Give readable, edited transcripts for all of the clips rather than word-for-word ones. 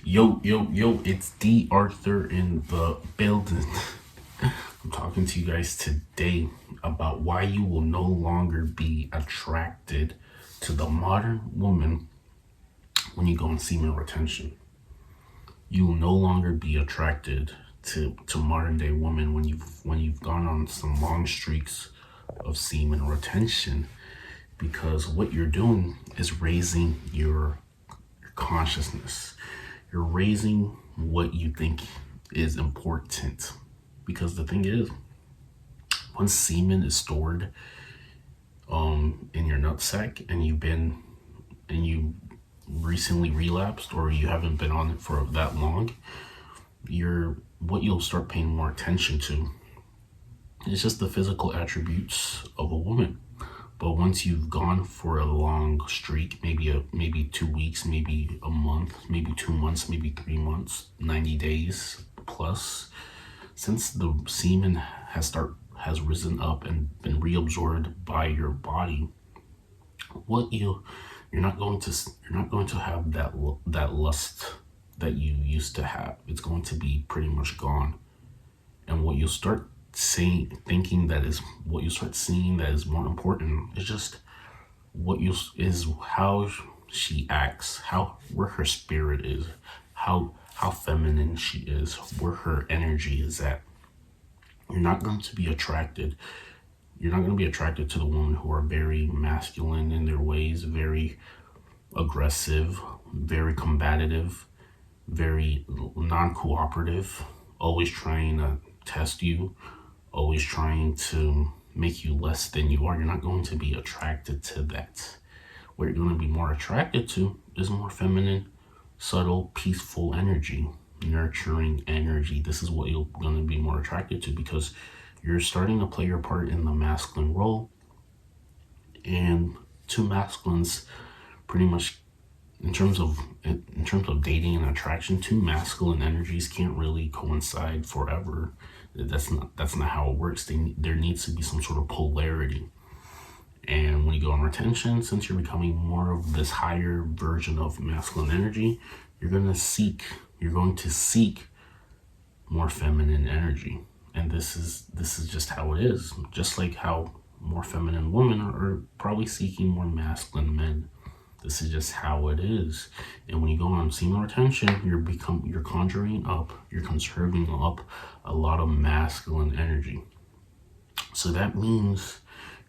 Yo, it's D.Arthur in the building. I'm talking to you guys today about why you will no longer be attracted to the modern woman when you go on semen retention. You will no longer be attracted to modern day women when you've gone on some long streaks of semen retention, because what you're doing is raising your consciousness. You're raising what you think is important. Because the thing is, once semen is stored in your nutsack and you recently relapsed or you haven't been on it for that long, what you'll start paying more attention to is just the physical attributes of a woman. But once you've gone for a long streak, maybe 2 weeks, maybe a month, maybe 2 months, maybe 3 months, 90 days plus, since the semen has risen up and been reabsorbed by your body, what you're not going to have that lust that you used to have. It's going to be pretty much gone. And what you'll start seeing that is more important is just how she acts, where her spirit is, how feminine she is, where her energy is at. You're not going to be attracted to the women who are very masculine in their ways, very aggressive, very combative, very non-cooperative, always trying to test you, always trying to make you less than you are. You're not going to be attracted to that. What you're going to be more attracted to is more feminine, subtle, peaceful energy, nurturing energy. This is what you're going to be more attracted to, because you're starting to play your part in the masculine role. And two masculines, pretty much in terms of dating and attraction, two masculine energies can't really coincide forever. That's not how it works. There needs to be some sort of polarity. And when you go on retention, since you're becoming more of this higher version of masculine energy, you're going to seek more feminine energy. And this is just how it is. Just like how more feminine women are probably seeking more masculine men. This is just how it is. And when you go on semen retention, you're conjuring up, you're conserving up a lot of masculine energy. So that means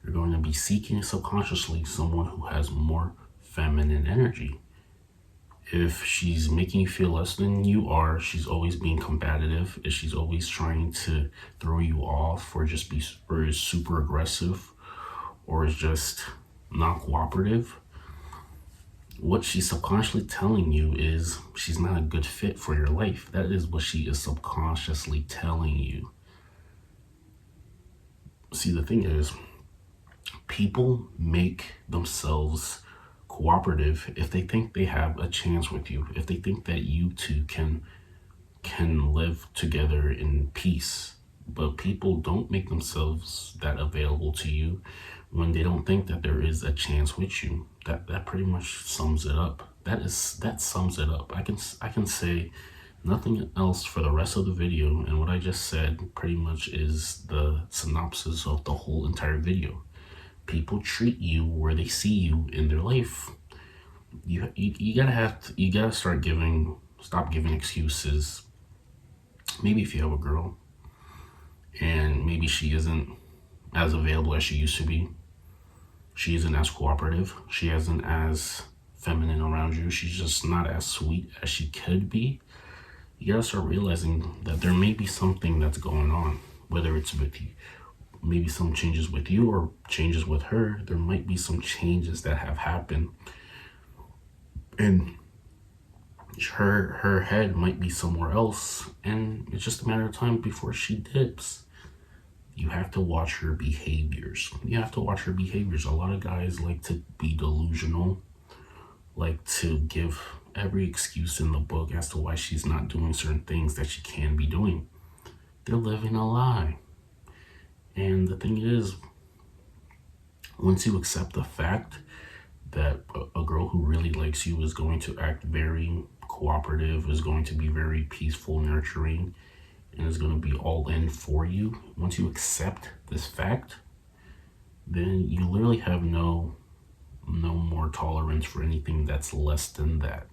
you're going to be seeking subconsciously someone who has more feminine energy. If she's making you feel less than you are, she's always being combative, if she's always trying to throw you off, or is super aggressive, or is just not cooperative, what she's subconsciously telling you is she's not a good fit for your life. That is what she is subconsciously telling you. See, the thing is, people make themselves cooperative if they think they have a chance with you, if they think that you two can live together in peace. But people don't make themselves that available to you when they don't think that there is a chance with you. That pretty much sums it up. That sums it up. I can say nothing else for the rest of the video, and what I just said pretty much is the synopsis of the whole entire video. People treat you where they see you in their life. You gotta stop giving excuses. Maybe if you have a girl and maybe she isn't as available as she used to be, she isn't as cooperative, she isn't as feminine around you, she's just not as sweet as she could be, you gotta start realizing that there may be something that's going on, whether it's with you, maybe some changes with you or changes with her. There might be some changes that have happened, and her head might be somewhere else, and it's just a matter of time before she dips. You have to watch her behaviors. A lot of guys like to be delusional, like to give every excuse in the book as to why she's not doing certain things that she can be doing. They're living a lie. And the thing is, once you accept the fact that a girl who really likes you is going to act very cooperative, is going to be very peaceful, nurturing, and is going to be all in for you. Once you accept this fact, then you literally have no more tolerance for anything that's less than that.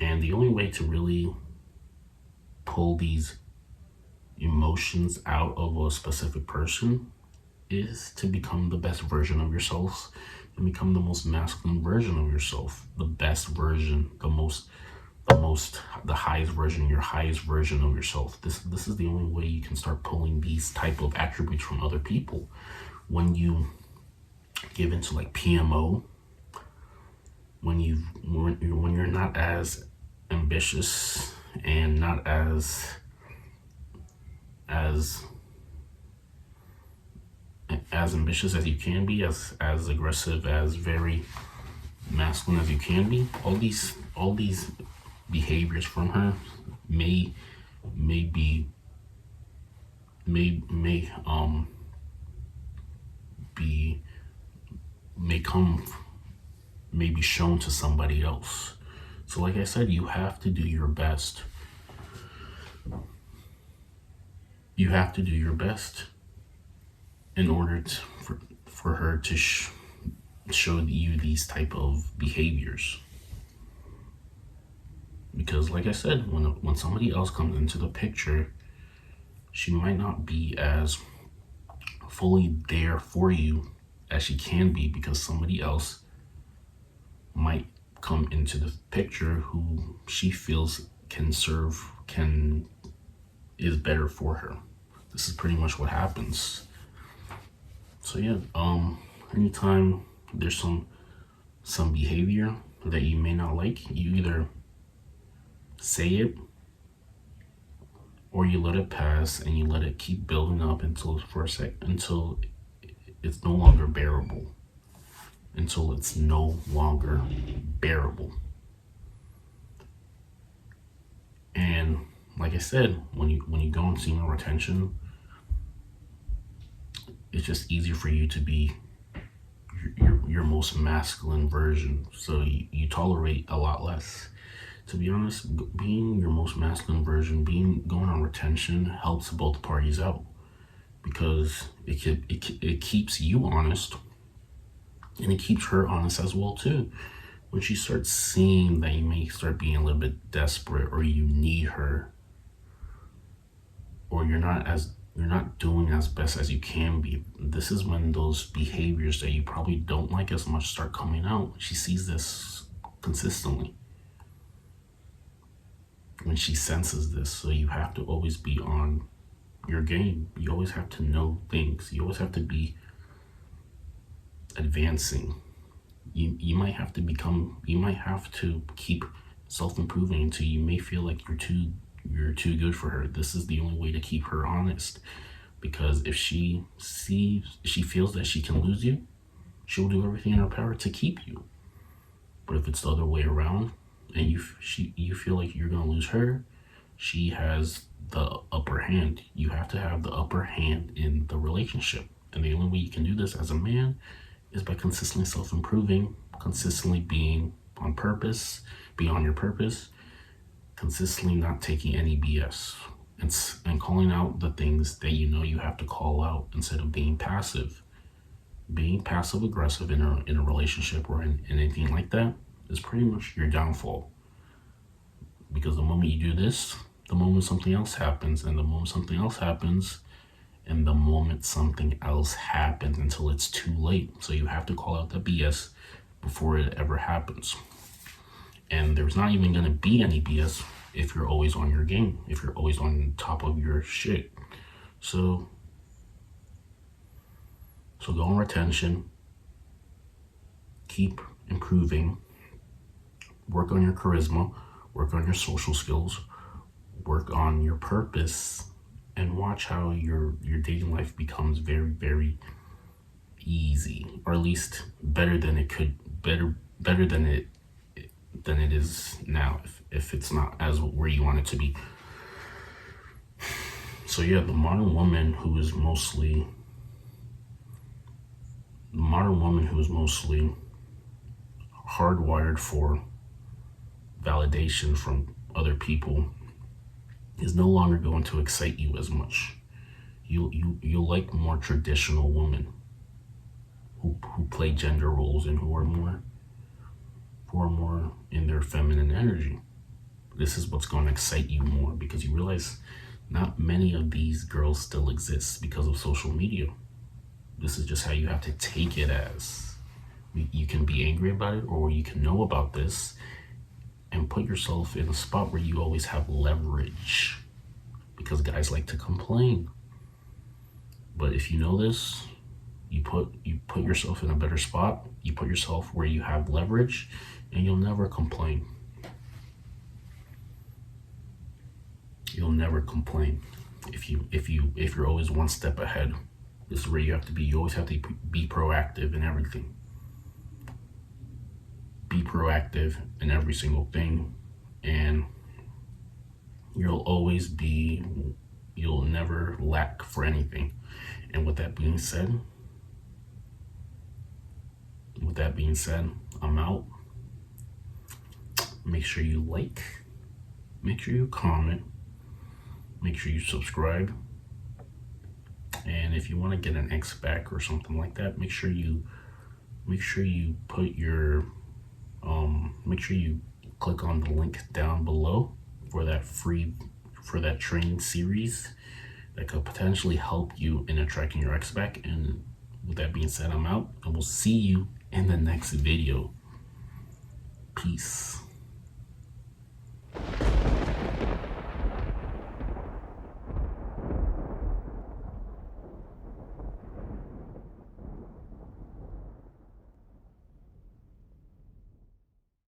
And the only way to really pull these emotions out of a specific person is to become the best version of yourself and become the most masculine version of yourself, the best version, the highest version, your highest version of yourself. This is the only way you can start pulling these type of attributes from other people. When you give into like PMO, when you're not as ambitious and not as ambitious as you can be, as aggressive, as very masculine as you can be, all these behaviors from her may be shown to somebody else. So like I said, you have to do your best. You have to do your best in order for her to show you these type of behaviors. Because like I said, when somebody else comes into the picture, she might not be as fully there for you as she can be, because somebody else might come into the picture who she feels is better for her. This is pretty much what happens. So yeah, anytime there's some behavior that you may not like, you either say it or you let it pass and you let it keep building up until it's no longer bearable. Until it's no longer bearable. And like I said, when you go in semen retention, it's just easier for you to be your most masculine version. So you tolerate a lot less. To be honest, being your most masculine version, going on retention helps both parties out, because it keeps you honest, and it keeps her honest as well too. When she starts seeing that you may start being a little bit desperate, or you need her, or you're not doing as best as you can be, this is when those behaviors that you probably don't like as much start coming out. She sees this consistently. When she senses this, so you have to always be on your game. You always have to know things. You always have to be advancing. You might have to keep self-improving until you may feel like you're too good for her. This is the only way to keep her honest, because if she feels that she can lose you, she'll do everything in her power to keep you. But if it's the other way around, and you feel like you're gonna lose her, she has the upper hand. You have to have the upper hand in the relationship, and the only way you can do this as a man is by consistently self-improving, consistently being on your purpose, consistently not taking any BS, and calling out the things that you know you have to call out, instead of being passive. Being passive aggressive in a relationship or in anything like that is pretty much your downfall. Because the moment you do this, the moment something else happens, and the moment something else happens, and the moment something else happens, until it's too late. So you have to call out the BS before it ever happens. And there's not even going to be any BS if you're always on your game, if you're always on top of your shit. So go on retention, keep improving, work on your charisma, work on your social skills, work on your purpose, and watch how your dating life becomes very, very easy, or at least better than it is now, if it's not as where you want it to be. So yeah, the modern woman who is mostly hardwired for validation from other people is no longer going to excite you as much. You like more traditional women who play gender roles and who are more in their feminine energy. This is what's going to excite you more, because you realize not many of these girls still exist because of social media. This is just how you have to take it as. You can be angry about it, or you can know about this and put yourself in a spot where you always have leverage, because guys like to complain. But if you know this, you put yourself in a better spot. You put yourself where you have leverage, and you'll never complain. You'll never complain if you're always one step ahead. This is where you have to be. You always have to be proactive in everything. Be proactive in every single thing, and you'll never lack for anything. And with that being said, I'm out. Make sure you like, make sure you comment, make sure you subscribe. And if you want to get an X back or something like that, make sure you put your make sure you click on the link down below for that training series that could potentially help you in attracting your X back. And with that being said, I'm out, and we'll see you in the next video. Peace.